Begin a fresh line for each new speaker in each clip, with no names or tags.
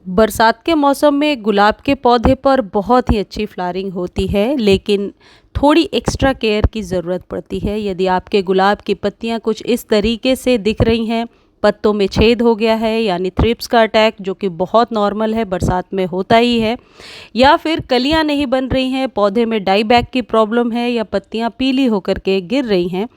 बरसात के मौसम में गुलाब के पौधे पर बहुत ही अच्छी फ्लावरिंग होती है, लेकिन थोड़ी एक्स्ट्रा केयर की ज़रूरत पड़ती है। यदि आपके गुलाब की पत्तियां कुछ इस तरीके से दिख रही हैं, पत्तों में छेद हो गया है यानी थ्रिप्स का अटैक, जो कि बहुत नॉर्मल है, बरसात में होता ही है, या फिर कलियां नहीं बन रही हैं, पौधे में डाई बैक की प्रॉब्लम है, या पत्तियां पीली होकर के गिर रही हैं,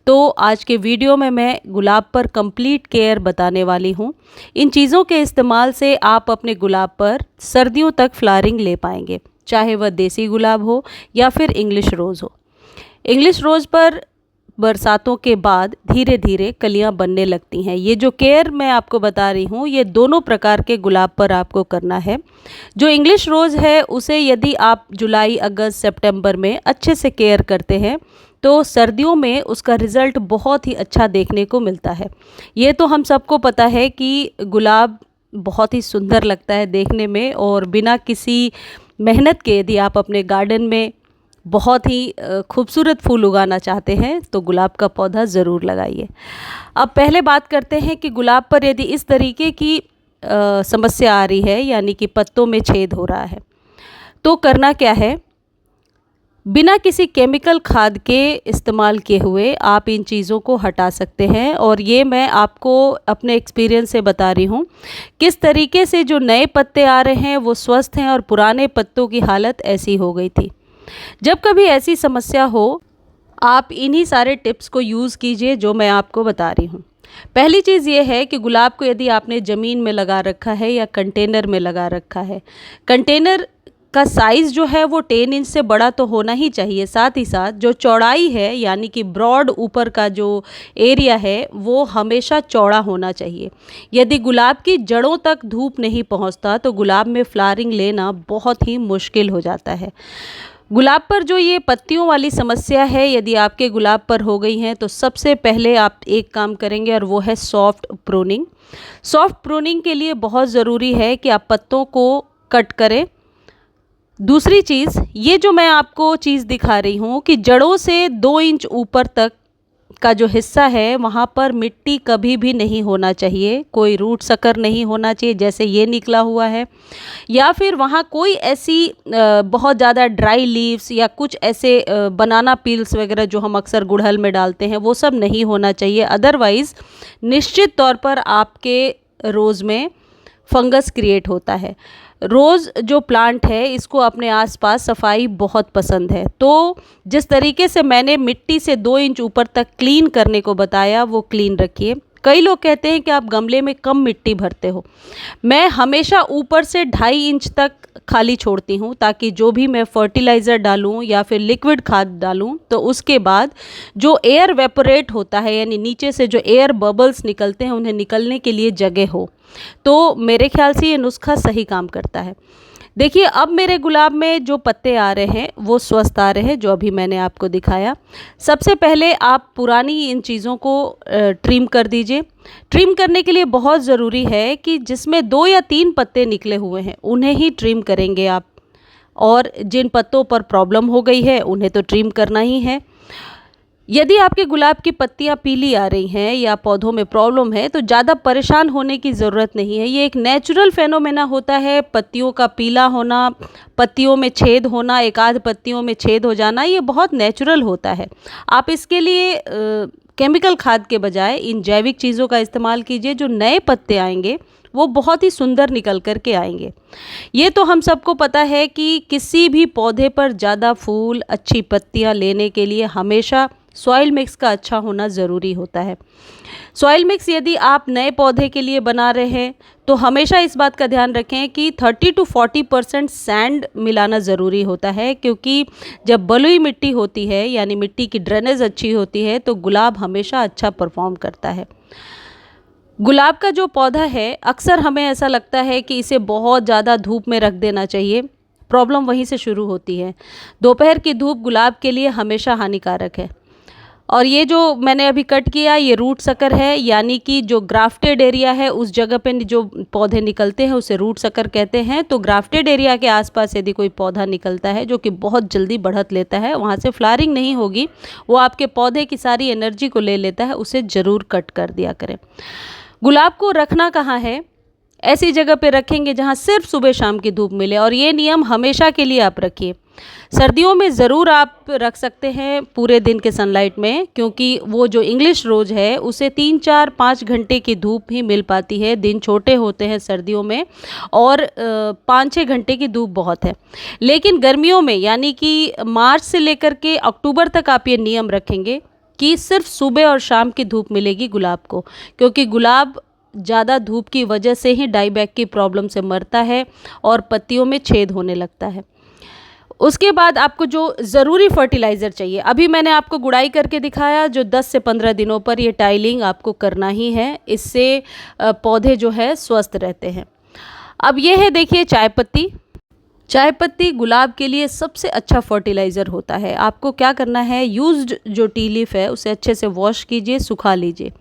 तो आज के वीडियो में मैं गुलाब पर कंप्लीट केयर बताने वाली हूँ। इन चीज़ों के इस्तेमाल से आप अपने गुलाब पर सर्दियों तक फ्लावरिंग ले पाएंगे, चाहे वह देसी गुलाब हो या फिर इंग्लिश रोज़ हो। इंग्लिश रोज़ पर बरसातों के बाद धीरे धीरे कलियां बनने लगती हैं। ये जो केयर मैं आपको बता रही हूँ, ये दोनों प्रकार के गुलाब पर आपको करना है। जो इंग्लिश रोज़ है, उसे यदि आप जुलाई, अगस्त, सितंबर में अच्छे से केयर करते हैं तो सर्दियों में उसका रिज़ल्ट बहुत ही अच्छा देखने को मिलता है। ये तो हम सबको पता है कि गुलाब बहुत ही सुंदर लगता है देखने में, और बिना किसी मेहनत के यदि आप अपने गार्डन में बहुत ही खूबसूरत फूल उगाना चाहते हैं तो गुलाब का पौधा ज़रूर लगाइए। अब पहले बात करते हैं कि गुलाब पर यदि इस तरीके की समस्या आ रही है, यानी कि पत्तों में छेद हो रहा है, तो करना क्या है। बिना किसी केमिकल खाद के इस्तेमाल किए हुए आप इन चीज़ों को हटा सकते हैं, और ये मैं आपको अपने एक्सपीरियंस से बता रही हूँ किस तरीके से जो नए पत्ते आ रहे हैं वो स्वस्थ हैं, और पुराने पत्तों की हालत ऐसी हो गई थी। जब कभी ऐसी समस्या हो, आप इन्हीं सारे टिप्स को यूज़ कीजिए जो मैं आपको बता रही हूँ। पहली चीज़ ये है कि गुलाब को यदि आपने ज़मीन में लगा रखा है या कंटेनर में लगा रखा है, कंटेनर का साइज़ जो है वो 10 इंच से बड़ा तो होना ही चाहिए। साथ ही साथ जो चौड़ाई है, यानी कि ब्रॉड ऊपर का जो एरिया है, वो हमेशा चौड़ा होना चाहिए। यदि गुलाब की जड़ों तक धूप नहीं पहुंचता तो गुलाब में फ्लावरिंग लेना बहुत ही मुश्किल हो जाता है। गुलाब पर जो ये पत्तियों वाली समस्या है, यदि आपके गुलाब पर हो गई हैं, तो सबसे पहले आप एक काम करेंगे, और वो है सॉफ्ट प्रूनिंग। सॉफ्ट प्रूनिंग के लिए बहुत ज़रूरी है कि आप पत्तों को कट करें। दूसरी चीज़, ये जो मैं आपको चीज़ दिखा रही हूँ कि जड़ों से 2 इंच ऊपर तक का जो हिस्सा है, वहाँ पर मिट्टी कभी भी नहीं होना चाहिए, कोई रूट सकर नहीं होना चाहिए जैसे ये निकला हुआ है, या फिर वहाँ कोई ऐसी बहुत ज़्यादा ड्राई लीव्स या कुछ ऐसे बनाना पील्स वगैरह जो हम अक्सर गुड़हल में डालते हैं, वो सब नहीं होना चाहिए। अदरवाइज़ निश्चित तौर पर आपके रोज़ में फंगस क्रिएट होता है। रोज़ जो प्लांट है, इसको अपने आसपास सफाई बहुत पसंद है, तो जिस तरीके से मैंने मिट्टी से 2 इंच ऊपर तक क्लीन करने को बताया, वो क्लीन रखिए। कई लोग कहते हैं कि आप गमले में कम मिट्टी भरते हो। मैं हमेशा ऊपर से 2.5 इंच तक खाली छोड़ती हूँ, ताकि जो भी मैं फर्टिलाइज़र डालूँ या फिर लिक्विड खाद डालूँ, तो उसके बाद जो एयर वेपोरेट होता है, यानी नीचे से जो एयर बबल्स निकलते हैं, उन्हें निकलने के लिए जगह हो। तो मेरे ख्याल से ये नुस्खा सही काम करता है। देखिए, अब मेरे गुलाब में जो पत्ते आ रहे हैं वो स्वस्थ आ रहे हैं, जो अभी मैंने आपको दिखाया। सबसे पहले आप पुरानी इन चीज़ों को ट्रिम कर दीजिए। ट्रिम करने के लिए बहुत ज़रूरी है कि जिसमें 2 या 3 पत्ते निकले हुए हैं उन्हें ही ट्रिम करेंगे आप, और जिन पत्तों पर प्रॉब्लम हो गई है उन्हें तो ट्रिम करना ही है। यदि आपके गुलाब की पत्तियां पीली आ रही हैं या पौधों में प्रॉब्लम है, तो ज़्यादा परेशान होने की ज़रूरत नहीं है। ये एक नेचुरल फेनोमेना होता है, पत्तियों का पीला होना, पत्तियों में छेद होना, एक आध पत्तियों में छेद हो जाना, ये बहुत नेचुरल होता है। आप इसके लिए केमिकल खाद के बजाय इन जैविक चीज़ों का इस्तेमाल कीजिए। जो नए पत्ते आएंगे वो बहुत ही सुंदर निकल कर के आएंगे। ये तो हम सबको पता है कि किसी भी पौधे पर ज़्यादा फूल, अच्छी पत्तियां लेने के लिए हमेशा सॉइल मिक्स का अच्छा होना ज़रूरी होता है। सॉइल मिक्स यदि आप नए पौधे के लिए बना रहे हैं, तो हमेशा इस बात का ध्यान रखें कि 30 to 40% सैंड मिलाना ज़रूरी होता है, क्योंकि जब बलुई मिट्टी होती है, यानी मिट्टी की ड्रेनेज अच्छी होती है, तो गुलाब हमेशा अच्छा परफॉर्म करता है। गुलाब का जो पौधा है, अक्सर हमें ऐसा लगता है कि इसे बहुत ज़्यादा धूप में रख देना चाहिए। प्रॉब्लम वहीं से शुरू होती है। दोपहर की धूप गुलाब के लिए हमेशा हानिकारक है। और ये जो मैंने अभी कट किया, ये रूट सकर है, यानी कि जो ग्राफ्टेड एरिया है उस जगह पे जो पौधे निकलते हैं उसे रूट सकर कहते हैं। तो ग्राफ्टेड एरिया के आसपास यदि कोई पौधा निकलता है जो कि बहुत जल्दी बढ़त लेता है, वहाँ से फ्लावरिंग नहीं होगी, वो आपके पौधे की सारी एनर्जी को ले लेता है, उसे ज़रूर कट कर दिया करें। गुलाब को रखना कहाँ है? ऐसी जगह पे रखेंगे जहाँ सिर्फ सुबह शाम की धूप मिले, और ये नियम हमेशा के लिए आप रखिए। सर्दियों में ज़रूर आप रख सकते हैं पूरे दिन के सनलाइट में, क्योंकि वो जो इंग्लिश रोज़ है उसे 3-4-5 घंटे की धूप ही मिल पाती है। दिन छोटे होते हैं सर्दियों में, और 5-6 घंटे की धूप बहुत है। लेकिन गर्मियों में यानी कि मार्च से लेकर के अक्टूबर तक आप ये नियम रखेंगे कि सिर्फ सुबह और शाम की धूप मिलेगी गुलाब को, क्योंकि गुलाब ज़्यादा धूप की वजह से ही डाईबैक की प्रॉब्लम से मरता है और पत्तियों में छेद होने लगता है। उसके बाद आपको जो ज़रूरी फर्टिलाइज़र चाहिए, अभी मैंने आपको गुड़ाई करके दिखाया, जो 10 से 15 दिनों पर ये टाइलिंग आपको करना ही है। इससे पौधे जो है स्वस्थ रहते हैं। अब ये है देखिए चाय पत्ती। चाय पत्ती गुलाब के लिए सबसे अच्छा फर्टिलाइज़र होता है। आपको क्या करना है, यूज्ड जो टी लीफ है उसे अच्छे से वॉश कीजिए, सुखा लीजिए,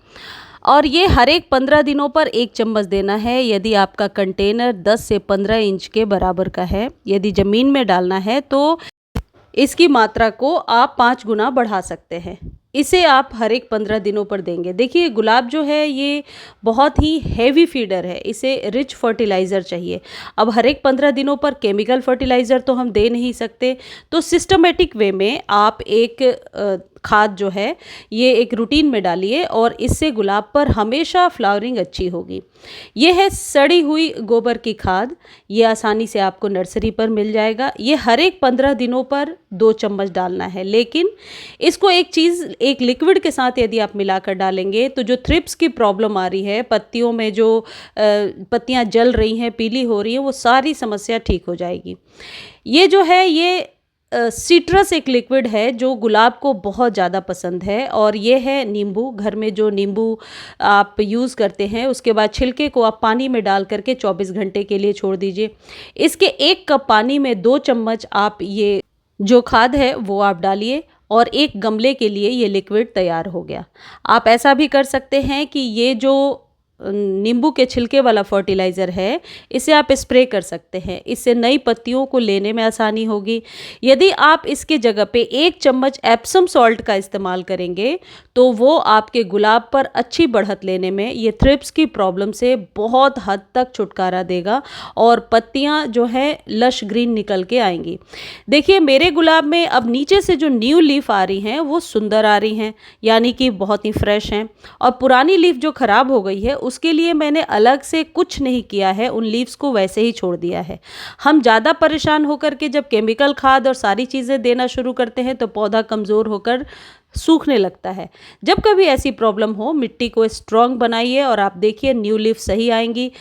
और ये हर एक 15 दिनों पर 1 चम्मच देना है। यदि आपका कंटेनर 10 से 15 इंच के बराबर का है, यदि ज़मीन में डालना है तो इसकी मात्रा को आप 5 गुना बढ़ा सकते हैं। इसे आप हर एक 15 दिनों पर देंगे। देखिए गुलाब जो है ये बहुत ही हैवी फीडर है, इसे रिच फर्टिलाइज़र चाहिए। अब हर एक 15 दिनों पर केमिकल फर्टिलाइज़र तो हम दे नहीं सकते, तो सिस्टमेटिक वे में आप एक खाद जो है ये एक रूटीन में डालिए, और इससे गुलाब पर हमेशा फ्लावरिंग अच्छी होगी। ये है सड़ी हुई गोबर की खाद, ये आसानी से आपको नर्सरी पर मिल जाएगा। ये हर एक 15 दिनों पर 2 चम्मच डालना है, लेकिन इसको एक लिक्विड के साथ यदि आप मिलाकर डालेंगे तो जो थ्रिप्स की प्रॉब्लम आ रही है, पत्तियों में जो पत्तियां जल रही हैं, पीली हो रही हैं, वो सारी समस्या ठीक हो जाएगी। ये जो है ये सिट्रस एक लिक्विड है जो गुलाब को बहुत ज़्यादा पसंद है, और ये है नींबू। घर में जो नींबू आप यूज़ करते हैं उसके बाद छिलके को आप पानी में डाल करके 24 घंटे के लिए छोड़ दीजिए। इसके 1 कप पानी में 2 चम्मच आप ये जो खाद है वो आप डालिए, और एक गमले के लिए ये लिक्विड तैयार हो गया। आप ऐसा भी कर सकते हैं कि ये जो नींबू के छिलके वाला फर्टिलाइज़र है इसे आप स्प्रे कर सकते हैं, इससे नई पत्तियों को लेने में आसानी होगी। यदि आप इसके जगह पे 1 चम्मच एप्सम सॉल्ट का इस्तेमाल करेंगे तो वो आपके गुलाब पर अच्छी बढ़त लेने में, ये थ्रिप्स की प्रॉब्लम से बहुत हद तक छुटकारा देगा, और पत्तियां जो है लश ग्रीन निकल के आएंगी। देखिए मेरे गुलाब में अब नीचे से जो न्यू लीफ आ रही हैं वो सुंदर आ रही हैं, यानी कि बहुत ही फ्रेश हैं, और पुरानी लीफ जो ख़राब हो गई है उसके लिए मैंने अलग से कुछ नहीं किया है, उन लीव्स को वैसे ही छोड़ दिया है। हम ज़्यादा परेशान होकर के जब केमिकल खाद और सारी चीज़ें देना शुरू करते हैं तो पौधा कमज़ोर होकर सूखने लगता है। जब कभी ऐसी प्रॉब्लम हो, मिट्टी को स्ट्रॉन्ग बनाइए और आप देखिए न्यू लीफ सही आएंगी।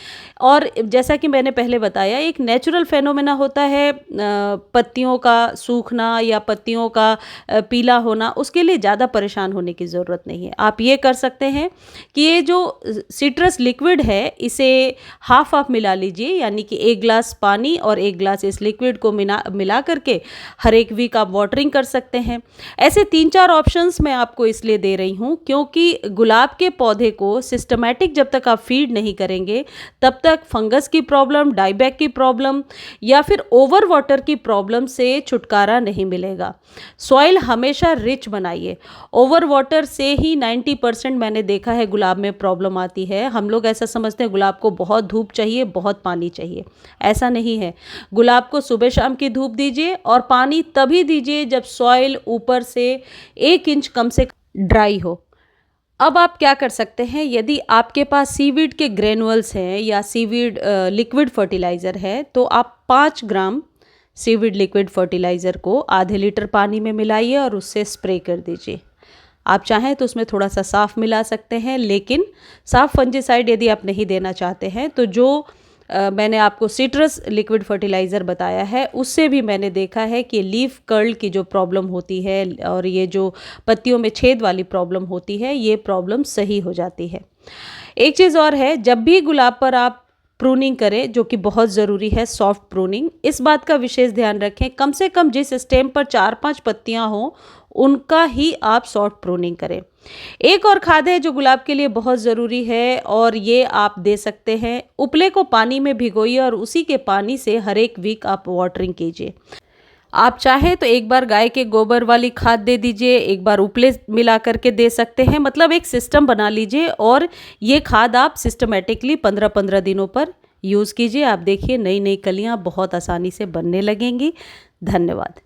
और जैसा कि मैंने पहले बताया, एक नेचुरल फेनोमेना होता है पत्तियों का सूखना या पत्तियों का पीला होना, उसके लिए ज़्यादा परेशान होने की ज़रूरत नहीं है। आप ये कर सकते हैं कि ये जो सिट्रस लिक्विड है इसे हाफ आप मिला लीजिए, यानी कि 1 ग्लास पानी और 1 ग्लास इस लिक्विड को मिला करके हर एक वीक आप वाटरिंग कर सकते हैं। ऐसे 3-4 ऑप्शन मैं आपको इसलिए दे रही हूं क्योंकि गुलाब के पौधे को सिस्टमैटिक जब तक आप फीड नहीं करेंगे तब तक फंगस की प्रॉब्लम, डाईबैक की प्रॉब्लम या फिर ओवर वाटर की प्रॉब्लम से छुटकारा नहीं मिलेगा। सॉइल हमेशा रिच बनाइए। ओवर वाटर से ही 90% मैंने देखा है गुलाब में प्रॉब्लम आती है। हम लोग ऐसा समझते हैं गुलाब को बहुत धूप चाहिए, बहुत पानी चाहिए, ऐसा नहीं है। गुलाब को सुबह शाम की धूप दीजिए और पानी तभी दीजिए जब सॉइल ऊपर से 1 इंच कम से ड्राई हो। अब आप क्या कर सकते हैं, यदि आपके पास सीवीड के ग्रेनुअल्स हैं या सीवीड लिक्विड फर्टिलाइज़र है तो आप 5 ग्राम सीवीड लिक्विड फर्टिलाइज़र को आधे लीटर पानी में मिलाइए और उससे स्प्रे कर दीजिए। आप चाहें तो उसमें थोड़ा सा साफ़ मिला सकते हैं, लेकिन साफ़ फंजीसाइड यदि आप नहीं देना चाहते हैं तो जो मैंने आपको सिट्रस लिक्विड फर्टिलाइज़र बताया है उससे भी मैंने देखा है कि लीफ कर्ल की जो प्रॉब्लम होती है और ये जो पत्तियों में छेद वाली प्रॉब्लम होती है, ये प्रॉब्लम सही हो जाती है। एक चीज़ और है, जब भी गुलाब पर आप प्रूनिंग करें, जो कि बहुत ज़रूरी है, सॉफ्ट प्रूनिंग, इस बात का विशेष ध्यान रखें कम से कम जिस स्टेम पर 4-5 पत्तियां हों उनका ही आप सॉफ्ट प्रूनिंग करें। एक और खाद है जो गुलाब के लिए बहुत ज़रूरी है और ये आप दे सकते हैं। उपले को पानी में भिगोइए और उसी के पानी से हर एक वीक आप वाटरिंग कीजिए। आप चाहें तो एक बार गाय के गोबर वाली खाद दे दीजिए, एक बार उपले मिला करके दे सकते हैं। मतलब एक सिस्टम बना लीजिए और ये खाद आप सिस्टमेटिकली 15-15 दिनों पर यूज़ कीजिए। आप देखिए नई नई कलियाँ बहुत आसानी से बनने लगेंगी। धन्यवाद।